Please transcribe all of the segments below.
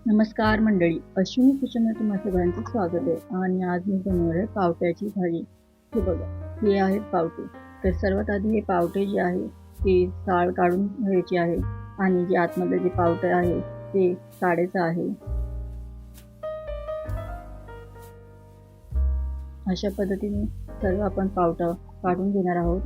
नमस्कार मंडळी, अश्विनी किचनमध्ये तुम्हा सगळ्यांचं स्वागत आहे. आणि आज मी बनवणार आहे पावट्याची भाजी. हे बघा, हे आहेत पावटे. तर सर्वात आधी हे पावटे जे आहे ते साल काढून घ्यायचे आहे आणि जे आतमध्ये जे पावटे आहे ते काढायचं आहे. अशा पद्धतीने सर्व आपण पावटा काढून घेणार आहोत.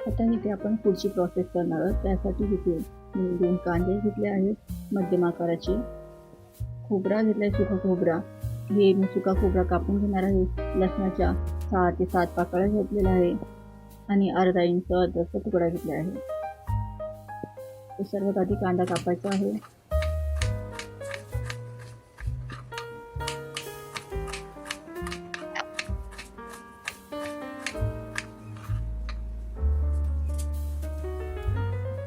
आता इथे आपण पुढची प्रोसेस करणार आहोत. त्यासाठी इथे मी 2 कांदे घेतले आहेत मध्यम आकाराचे. खोबरा घेतलाय, सुका खोबरा. हे मी सुका खोबरा कापून घेणार आहे. लसणाच्या 6 ते 7 पाकळ्या घेतलेल्या आहे आणि अर्धा इंच अद्रकचा तुकडा घेतला आहे. तर सर्वात आधी कांदा कापायचा आहे.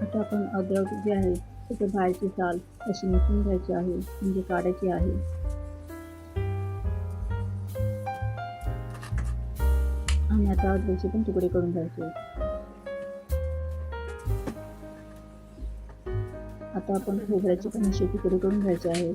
आता आपण अद्रक जे आहे त्याच्या बाहेरची साल अशी निसून घ्यायची आहे, म्हणजे काढायची आहे. आणि आता अद्रकचे पण तुकडे करून घ्यायचे. आता आपण खोबऱ्याचे पण असे तुकडे करून घ्यायचे आहे.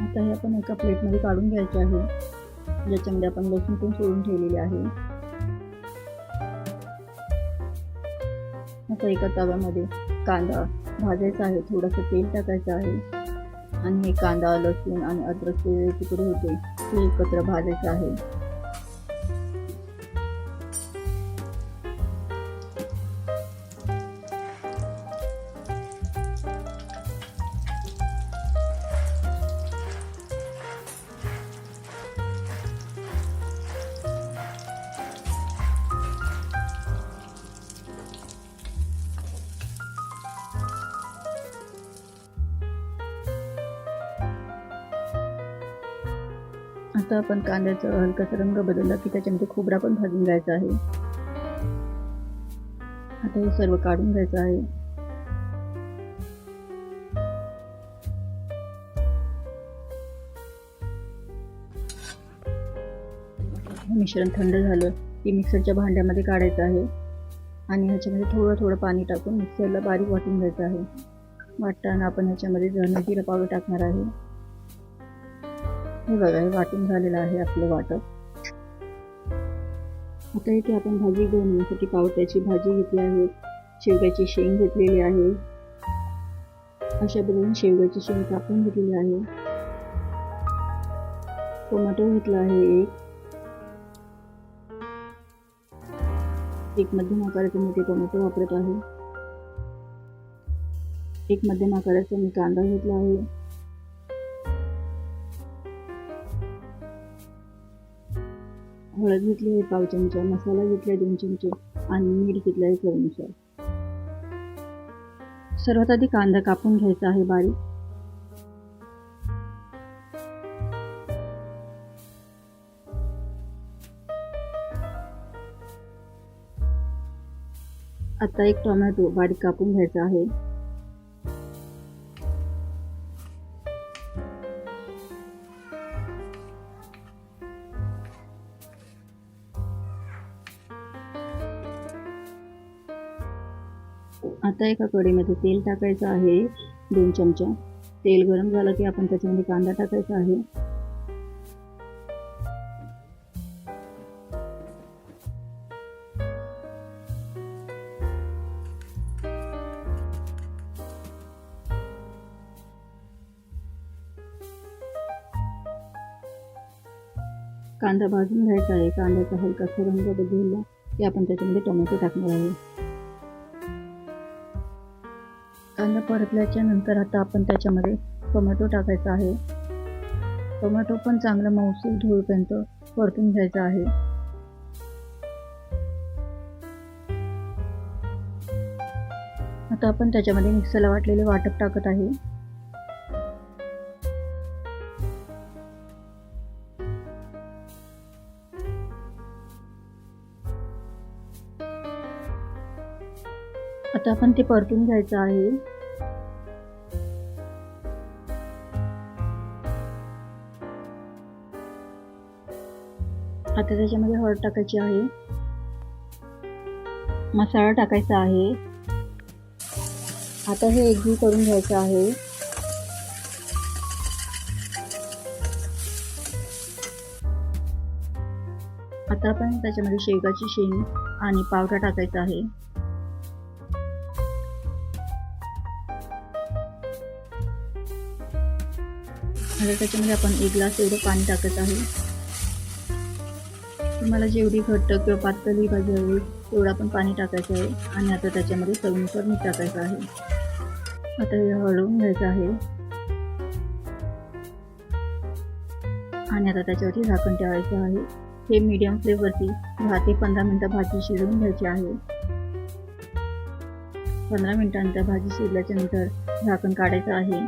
आता हे आपण एका प्लेटमध्ये काढून घ्यायचे आहे, ज्याच्यामध्ये आपण लसूण पण सोडून ठेवलेले आहे. आता एका तव्यामध्ये कांदा भाजायचा आहे, थोडंसं तेल टाकायचं आहे आणि हे कांदा, लसूण आणि अद्रकचे तुकडे होते ते एकत्र भाजायचे आहे. आता आपण कांद्याचा हलकासा रंग बदलला की त्याच्यामध्ये खोबरा पण भाजून घ्यायचा आहे. आता हे सर्व काढून घ्यायचं आहे. मिश्रण थंड झालं की मिक्सरच्या भांड्यामध्ये काढायचं आहे आणि ह्याच्यामध्ये थोडं थोडं पाणी टाकून मिक्सरला बारीक वाटून घ्यायचं आहे. वाटताना आपण ह्याच्यामध्ये धने जिरा पावडर टाकणार आहे. हे बघा, हे वाटून झालेलं आहे आपलं वाटप. आता इथे आपण भाजी बनवण्यासाठी पावट्याची भाजी घेतली आहे, शेवग्याची शेंग घेतलेली आहे. अशा पद्धतीने शेवग्याची शेंग कापून घेतलेली आहे. टोमॅटो घेतला आहे एक मध्यम आकाराचे मोठे टोमॅटो वापरत आहे. एक मध्यम आकाराचा मी कांदा घेतला आहे. हळद घेतली आहे 1 चमचा, मसाला घेतला 2 चमचे आणि मीठ घेतलं आहे चवीनुसार. सर्वात आधी कांदा कापून घ्यायचा आहे बारीक. आता एक टोमॅटो बारीक कापून घ्यायचा आहे. आता एका कढईमध्ये तेल टाकायचं आहे 2 चमचा. तेल गरम झालं की आपण त्याच्यामध्ये कांदा टाकायचा आहे. कांदा भाजून घ्यायचा आहे. कांद्याचा हलकासा रंग बदलला की आपण त्याच्यामध्ये टोमॅटो टाकणार आहे. कांदा परतल्याच्या नंतर आता आपण त्याच्यामध्ये टोमॅटो टाकायचा आहे. टोमॅटो पण चांगलं मऊसूर होईपर्यंत परतून घ्यायचा आहे. आता आपण त्याच्यामध्ये मिक्सरला वाटलेले वाटप टाकत आहे. आता आपण ते परतून घ्यायचं आहे. आता त्याच्यामध्ये हळद टाकायची आहे. मसाला टाकायचा आहे. आता हे एकजीव करून घ्यायचं आहे. आता आपण त्याच्यामध्ये शेवगाची शेंग आणि पावडा टाकायचा आहे. आता त्याच्यामध्ये आपण 1 ग्लास एवढं पाणी टाकत आहे. तुम्हाला जेवढी घट्ट किंवा पातळ ही भाजी हवी तेवढं आपण पाणी टाकायचं आहे. आणि आता त्याच्यामध्ये चवीनुसार मीठ टाकायचं आहे. आता हे हलवून घ्यायचं आहे आणि आता त्याच्यावरती झाकण ठेवायचं आहे. हे मीडियम फ्लेमवरती 10 ते 15 मिनिटं भाजी शिजवून घ्यायची आहे. 15 मिनिटांनंतर भाजी शिजल्याच्या नंतर झाकण काढायचं आहे.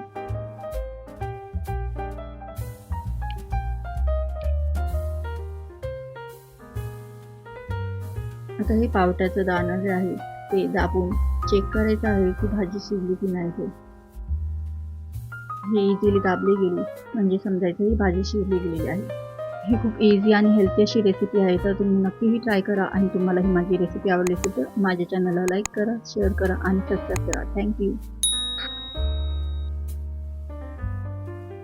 आता हे पावट्याचं दाणं जे आहे ते दाबून चेक करायचं आहे की भाजी शिजली की नाही ते. हे इझिली दाबली गेली म्हणजे समजायचं ही भाजी शिजली गेलेली आहे. ही खूप इझी आणि हेल्थी अशी रेसिपी आहे, तर तुम्ही नक्कीही ट्राय करा. आणि तुम्हाला ही माझी रेसिपी आवडली असेल तर माझ्या चॅनलला लाईक करा, शेअर करा आणि सबस्क्राईब करा. थँक्यू.